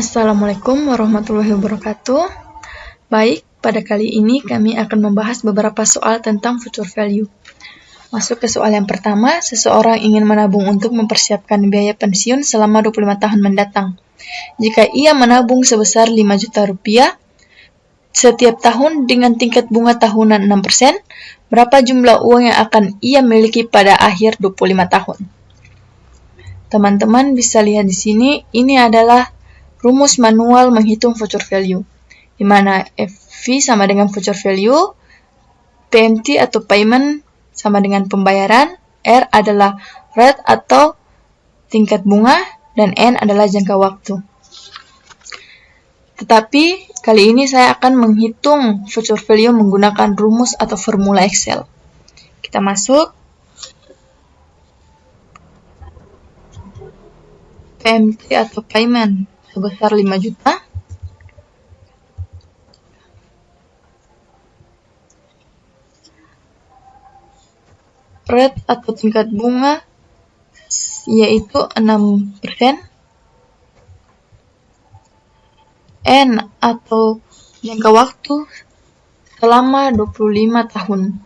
Assalamualaikum warahmatullahi wabarakatuh. Baik, pada kali ini kami akan membahas beberapa soal tentang future value. Masuk ke soal yang pertama, seseorang ingin menabung untuk mempersiapkan biaya pensiun selama 25 tahun mendatang. Jika ia menabung sebesar 5 juta rupiah setiap tahun dengan tingkat bunga tahunan 6%, berapa jumlah uang yang akan ia miliki pada akhir 25 tahun? Teman-teman bisa lihat di sini, ini adalah rumus manual menghitung future value, di mana FV sama dengan future value, PMT atau payment sama dengan pembayaran, R adalah rate atau tingkat bunga, dan N adalah jangka waktu. Tetapi kali ini saya akan menghitung future value menggunakan rumus atau formula Excel. Kita masuk. PMT atau payment sebesar 5 juta. Rate atau tingkat bunga yaitu 6%. N atau jangka waktu selama 25 tahun.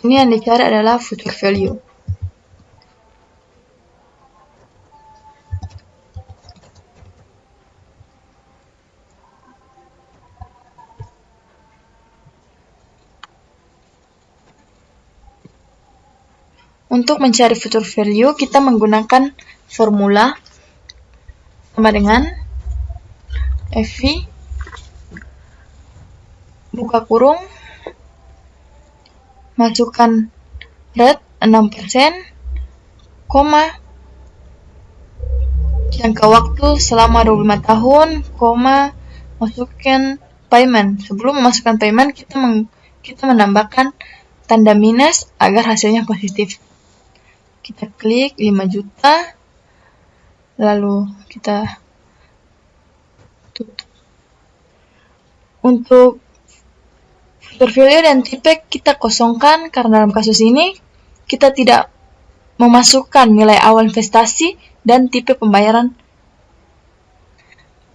Ini yang dicari adalah future value. Untuk mencari future value, kita menggunakan formula sama dengan FV buka kurung, masukkan rate 6%, koma, jangka waktu selama 25 tahun, koma, masukkan payment. Sebelum memasukkan payment, kita menambahkan tanda minus agar hasilnya positif. Kita klik 5 juta, lalu kita tutup. Untuk future value dan tipe kita kosongkan karena dalam kasus ini kita tidak memasukkan nilai awal investasi dan tipe pembayaran.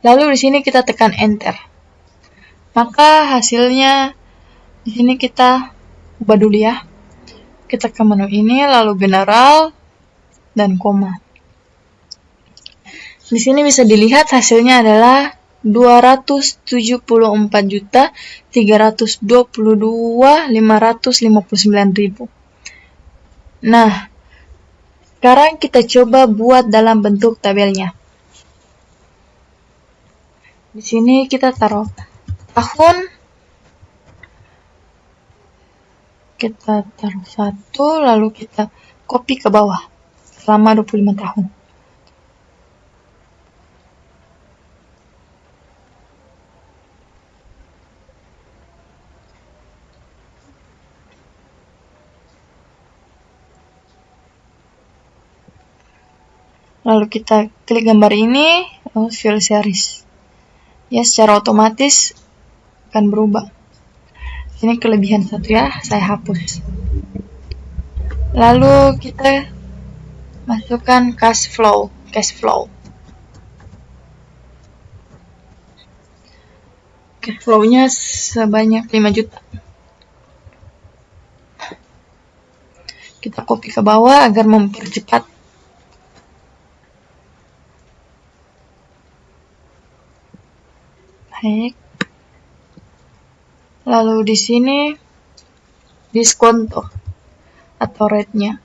Lalu di sini kita tekan enter. Maka hasilnya di sini kita ubah dulu ya. Kita ke menu ini, lalu general, dan koma. Di sini bisa dilihat hasilnya adalah 274.322.559.000. Nah, sekarang kita coba buat dalam bentuk tabelnya. Di sini kita taruh tahun, kita taruh 1, lalu kita copy ke bawah selama 25 tahun. Lalu kita klik gambar ini, lalu fill series. Ya, secara otomatis akan berubah. Ini kelebihan satu ya, saya hapus. Lalu kita masukkan cash flow. Cash flow-nya sebanyak 5 juta. Kita copy ke bawah agar mempercepat. Baik. Lalu di sini diskonto atau rate-nya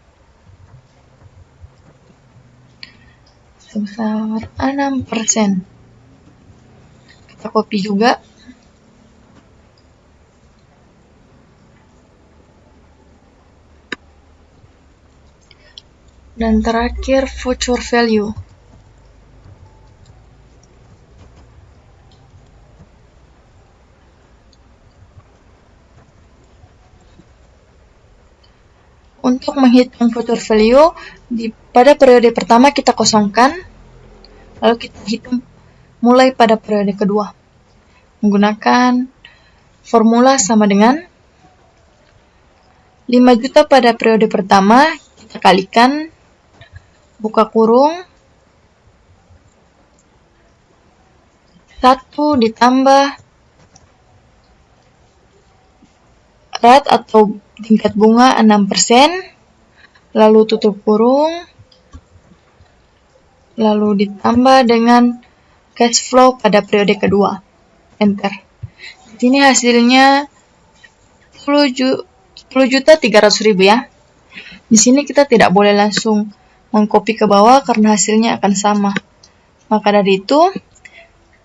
sebesar 6%. Kita copy juga. Dan terakhir future value. Untuk menghitung future value, pada periode pertama kita kosongkan, lalu kita hitung mulai pada periode kedua. Menggunakan formula sama dengan 5 juta pada periode pertama, kita kalikan, buka kurung, 1 ditambah rate atau tingkat bunga 6%, lalu tutup kurung, lalu ditambah dengan cash flow pada periode kedua. Enter. Di sini hasilnya 10.300.000 ya. Di sini kita tidak boleh langsung mengcopy ke bawah karena hasilnya akan sama. Maka dari itu,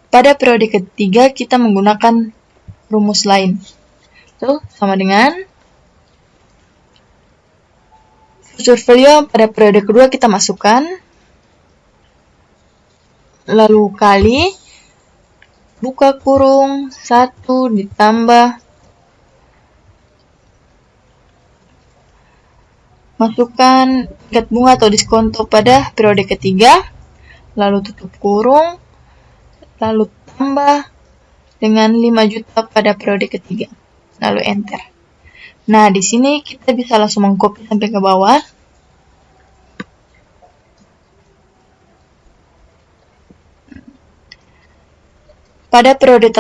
pada periode ketiga kita menggunakan rumus lain. Itu sama dengan future value pada periode kedua kita masukkan, lalu kali buka kurung 1 ditambah masukkan tingkat bunga atau diskonto pada periode ketiga, lalu tutup kurung, lalu tambah dengan 5 juta pada periode ketiga, lalu enter. Nah, di sini kita bisa langsung mengcopy sampai ke bawah. Pada periode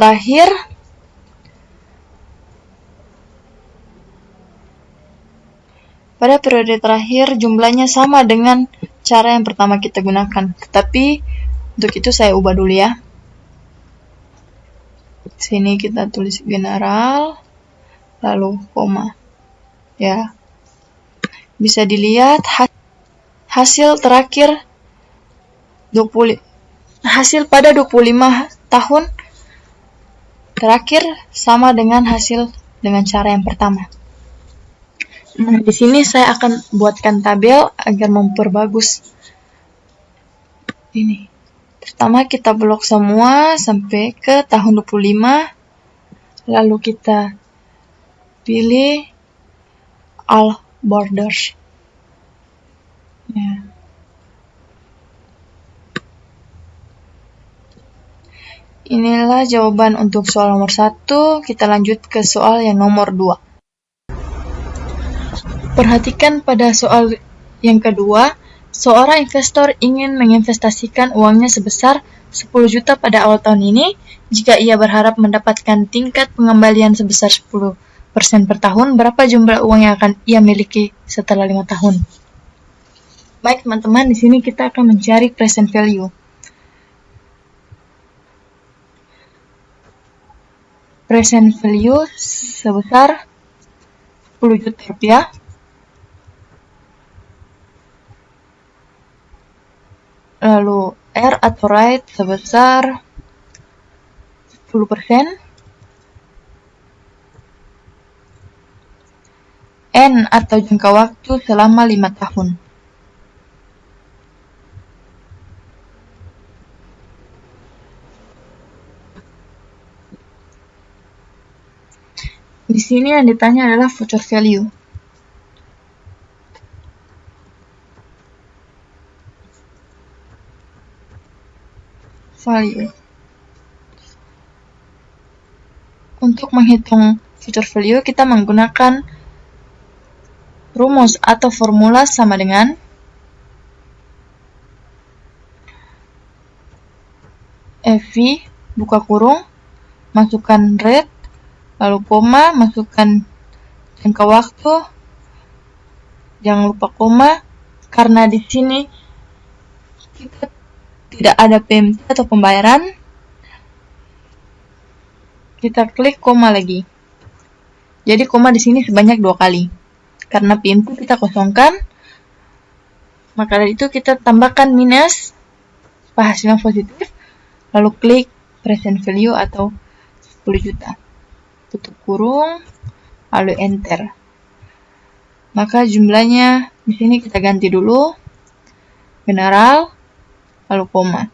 terakhir, jumlahnya sama dengan cara yang pertama kita gunakan. Tetapi untuk itu saya ubah dulu ya. Sini kita tulis general, lalu koma. Ya. Bisa dilihat hasil terakhir hasil pada 25 tahun terakhir sama dengan hasil dengan cara yang pertama. Nah, di sini saya akan buatkan tabel agar memperbagus ini. Pertama kita blok semua sampai ke tahun 25, lalu kita pilih all borders. Ya. Inilah jawaban untuk soal nomor 1. Kita lanjut ke soal yang nomor 2. Perhatikan pada soal yang kedua, seorang investor ingin menginvestasikan uangnya sebesar 10 juta pada awal tahun ini jika ia berharap mendapatkan tingkat pengembalian sebesar 10% per tahun. Berapa jumlah uang yang akan ia miliki setelah 5 tahun? Baik teman-teman, di sini kita akan mencari present value. Present value sebesar 10 juta rupiah. Lalu R atau rate sebesar 10%. N atau jangka waktu selama 5 tahun. Di sini yang ditanya adalah future value. Untuk menghitung future value, kita menggunakan rumus atau formula sama dengan FV buka kurung, masukkan rate, lalu koma, masukkan jangka waktu, jangan lupa koma, karena di sini kita tidak ada PMT atau pembayaran, kita klik koma lagi. Jadi koma di sini sebanyak 2 kali. Karena PMT kita kosongkan, maka dari itu kita tambahkan minus supaya hasilnya positif, lalu klik present value atau 10 juta. Tutup kurung, lalu enter. Maka jumlahnya di sini kita ganti dulu general, lalu koma.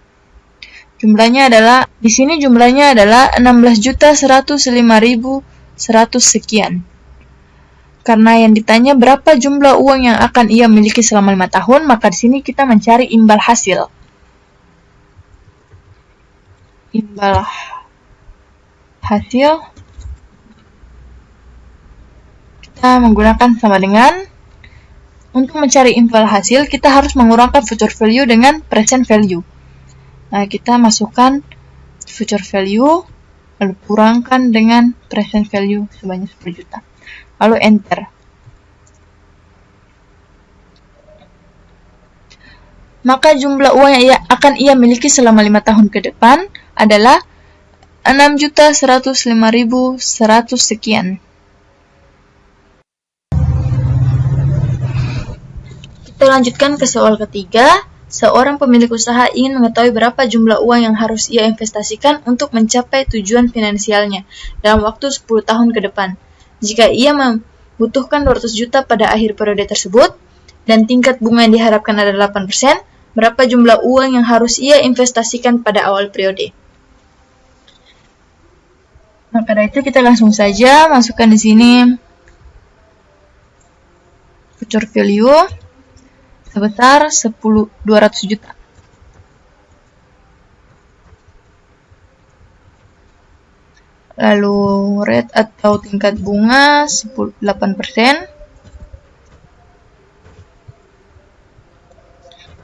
Jumlahnya adalah di sini jumlahnya adalah 16.105.100 sekian. Karena yang ditanya berapa jumlah uang yang akan ia miliki selama 5 tahun, maka di sini kita mencari imbal hasil. Imbal hasil kita menggunakan sama dengan, untuk mencari imbal hasil kita harus mengurangkan future value dengan present value. Nah, kita masukkan future value, lalu kurangkan dengan present value sebanyak 10 juta. Lalu enter. Maka jumlah uang yang akan ia miliki selama 5 tahun ke depan adalah 6.105.100 sekian. Kita lanjutkan ke soal ketiga. Seorang pemilik usaha ingin mengetahui berapa jumlah uang yang harus ia investasikan untuk mencapai tujuan finansialnya dalam waktu 10 tahun ke depan. Jika ia membutuhkan 200 juta pada akhir periode tersebut, dan tingkat bunga yang diharapkan adalah 8%, berapa jumlah uang yang harus ia investasikan pada awal periode? Maka dari itu kita langsung saja masukkan di sini future value sebesar 200 juta. Lalu rate atau tingkat bunga 8%.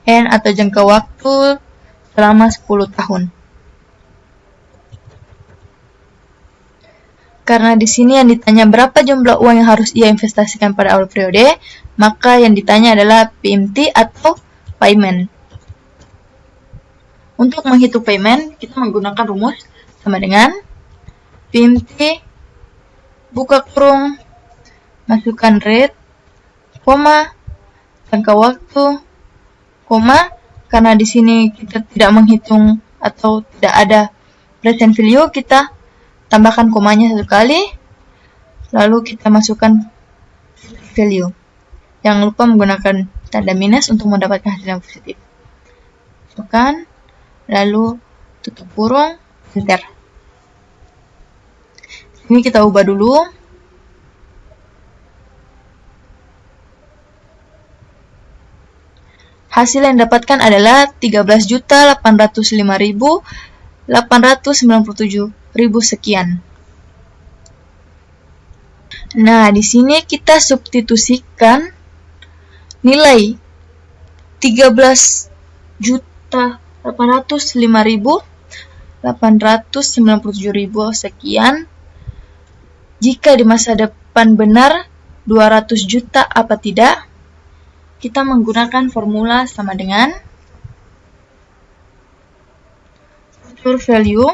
N atau jangka waktu selama 10 tahun. Karena di sini yang ditanya berapa jumlah uang yang harus ia investasikan pada awal periode, maka yang ditanya adalah PMT atau payment. Untuk menghitung payment, kita menggunakan rumus sama dengan PMT, buka kurung, masukkan rate, koma, jangka waktu, koma, karena di sini kita tidak menghitung atau tidak ada present value, kita tambahkan komanya 1 kali, lalu kita masukkan value. Jangan lupa menggunakan tanda minus untuk mendapatkan hasil yang positif. Masukkan, lalu tutup kurung, enter. Ini kita ubah dulu. Hasil yang didapatkan adalah 13.805.897 sekian. Nah, di sini kita substitusikan nilai 13.805.897 sekian. Jika di masa depan benar 200 juta apa tidak? Kita menggunakan formula sama dengan future value,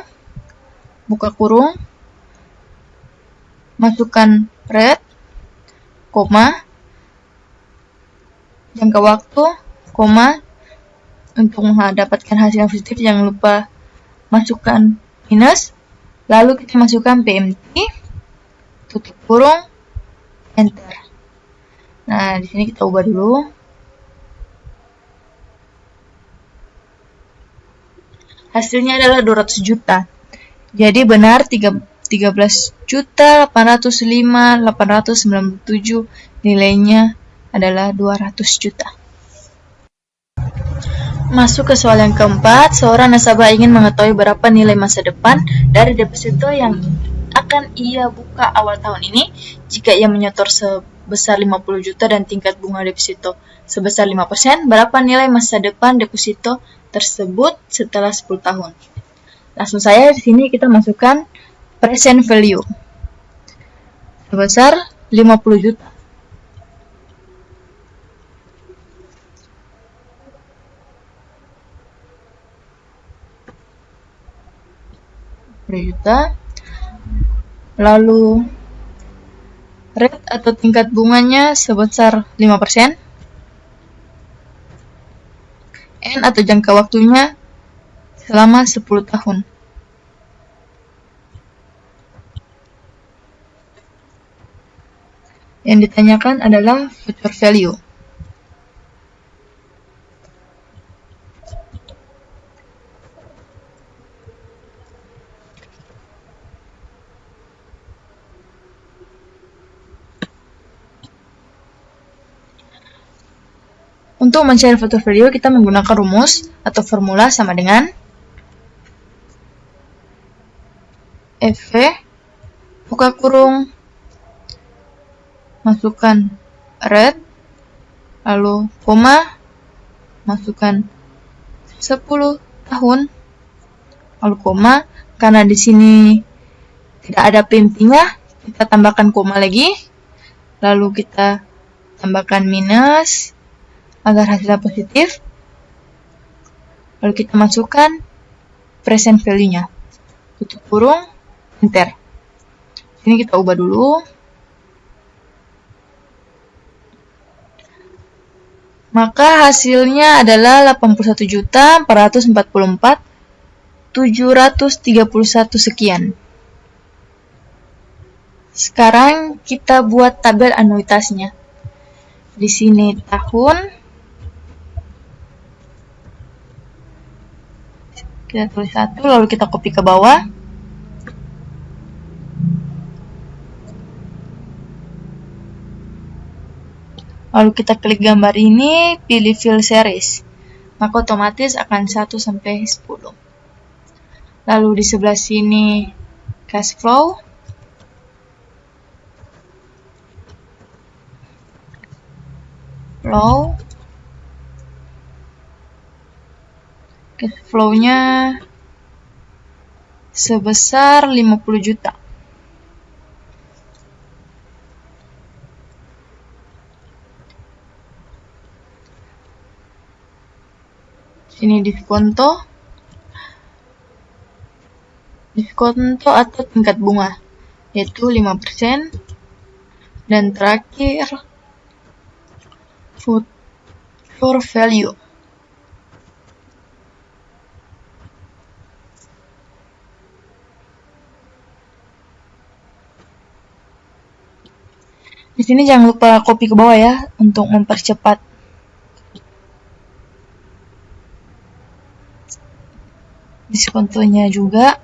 buka kurung, masukkan rate, koma, jangka waktu, koma, untuk mendapatkan hasil yang positif jangan lupa masukkan minus, lalu kita masukkan PMT, tutup kurung, enter. Nah, di sini kita ubah dulu. Hasilnya adalah 200 juta. Jadi benar 13.805.897 nilainya adalah 200 juta. Masuk ke soal yang keempat. Seorang nasabah ingin mengetahui berapa nilai masa depan dari deposito yang akan ia buka awal tahun ini jika ia menyetor sebesar 50 juta dan tingkat bunga deposito sebesar 5%, berapa nilai masa depan deposito tersebut setelah 10 tahun. Langsung saja di sini kita masukkan present value sebesar 50 juta. Lalu rate atau tingkat bunganya sebesar 5%. N atau jangka waktunya selama 10 tahun. Yang ditanyakan adalah future value. Untuk mencari future value, kita menggunakan rumus atau formula sama dengan FV, buka kurung, masukkan rate, lalu koma, masukkan 10 tahun, lalu koma, karena di sini tidak ada PMT-nya, kita tambahkan koma lagi, lalu kita tambahkan minus agar hasilnya positif, lalu kita masukkan present value-nya, tutup kurung, enter. Ini kita ubah dulu. Maka hasilnya adalah 81.444.731 sekian. Sekarang kita buat tabel anuitasnya. Di sini tahun, kita tulis 1, lalu kita copy ke bawah. Lalu kita klik gambar ini, pilih fill series. Maka otomatis akan 1 sampai 10. Lalu di sebelah sini cash flow. Cash flow-nya sebesar 50 juta. Sini diskonto atau tingkat bunga, yaitu 5%. Dan terakhir, future value. Di sini jangan lupa copy ke bawah ya, untuk mempercepat. Diskontonya juga.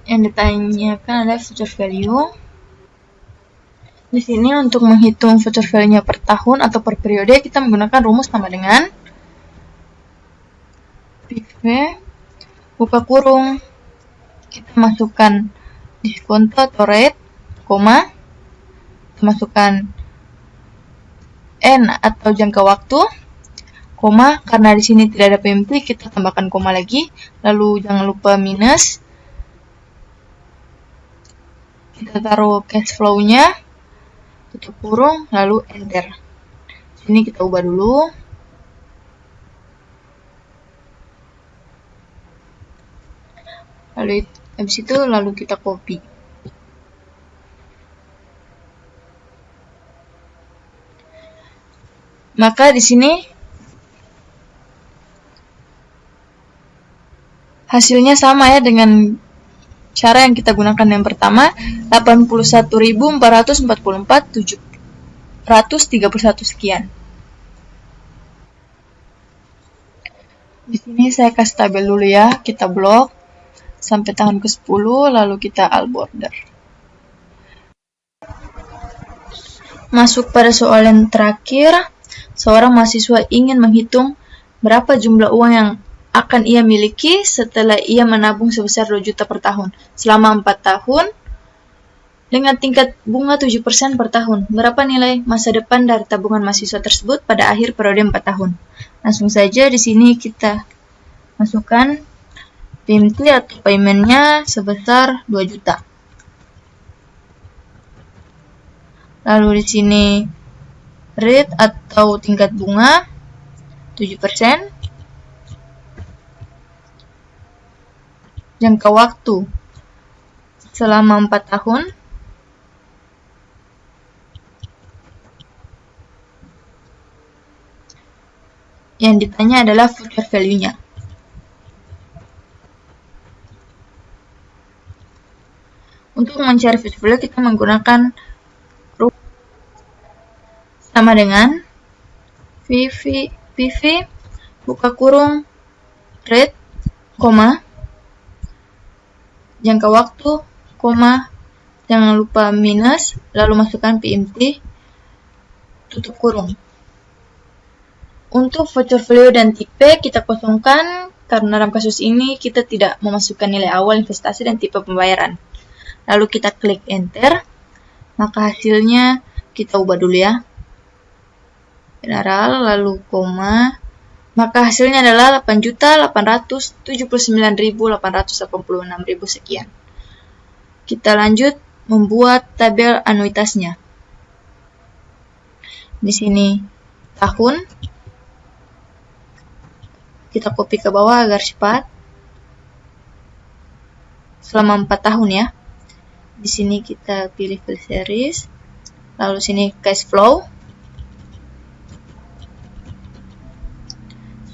Yang ditanyakan adalah future value. Di sini untuk menghitung future value-nya per tahun atau per periode, kita menggunakan rumus sama dengan PV buka kurung, kita masukkan diskonto atau rate, koma, kita masukkan N atau jangka waktu, koma, karena di sini tidak ada PMT, kita tambahkan koma lagi, lalu jangan lupa minus, kita taruh cash flow-nya, tutup kurung, lalu enter. Sini kita ubah dulu. Lalu habis itu lalu kita copy. Maka di sini hasilnya sama ya dengan cara yang kita gunakan yang pertama, 81.444.731 sekian. Di sini saya kasih tabel dulu ya, kita blok sampai tahun ke-10, lalu kita all border. Masuk pada soal yang terakhir, seorang mahasiswa ingin menghitung berapa jumlah uang yang akan ia miliki setelah ia menabung sebesar 2 juta per tahun selama 4 tahun dengan tingkat bunga 7% per tahun. Berapa nilai masa depan dari tabungan mahasiswa tersebut pada akhir periode 4 tahun? Langsung saja di sini kita masukkan PMT atau payment-nya sebesar 2 juta. Lalu di sini rate atau tingkat bunga 7%. Jangka waktu selama 4 tahun. Yang ditanya adalah future value-nya. Untuk mencari future value kita menggunakan sama dengan PV buka kurung rate, koma, jangka waktu, koma, jangan lupa minus, lalu masukkan PMT, tutup kurung. Untuk future value dan tipe kita kosongkan karena dalam kasus ini kita tidak memasukkan nilai awal investasi dan tipe pembayaran. Lalu kita klik enter, maka hasilnya kita ubah dulu ya. General, lalu koma, Maka hasilnya adalah 8.879.886.000 sekian. Kita lanjut membuat tabel anuitasnya. Di sini tahun, kita copy ke bawah agar cepat. Selama 4 tahun ya. Di sini kita pilih file series, lalu sini cash flow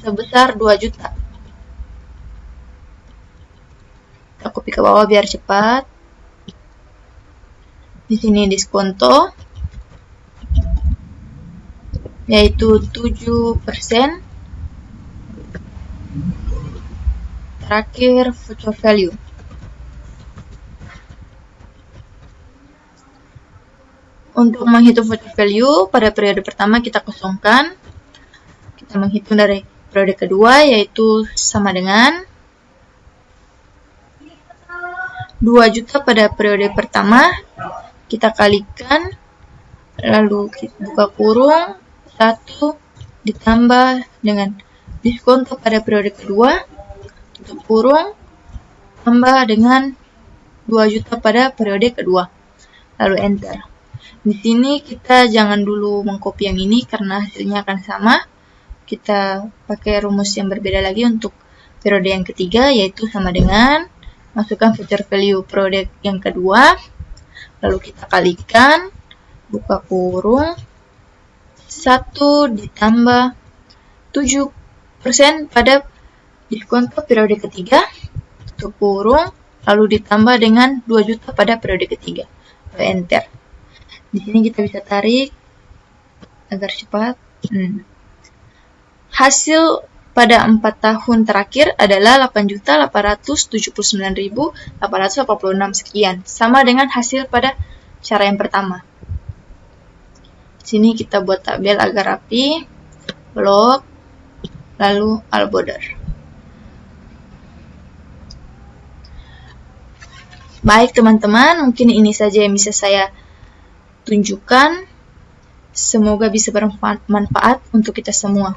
sebesar 2 juta. Kita copy ke bawah biar cepat. Di sini diskonto yaitu 7%. Terakhir future value. Untuk menghitung future value pada periode pertama kita kosongkan. Kita menghitung dari periode kedua yaitu sama dengan 2 juta pada periode pertama, kita kalikan, lalu kita buka kurung, 1 ditambah dengan diskonto pada periode kedua, tutup kurung, tambah dengan 2 juta pada periode kedua, lalu enter. Di sini kita jangan dulu mengcopy yang ini karena hasilnya akan sama. Kita pakai rumus yang berbeda lagi untuk periode yang ketiga, yaitu sama dengan masukkan future value periode yang kedua, lalu kita kalikan, buka kurung, 1 ditambah 7% pada diskonto periode ketiga, tutup kurung, lalu ditambah dengan 2 juta pada periode ketiga, lalu enter. Di sini kita bisa tarik agar cepat. Hasil pada 4 tahun terakhir adalah 8.879.886 sekian, sama dengan hasil pada cara yang pertama. Sini kita buat tabel agar rapi, blok, lalu all border. Baik teman-teman, mungkin ini saja yang bisa saya tunjukkan. Semoga bisa bermanfaat untuk kita semua.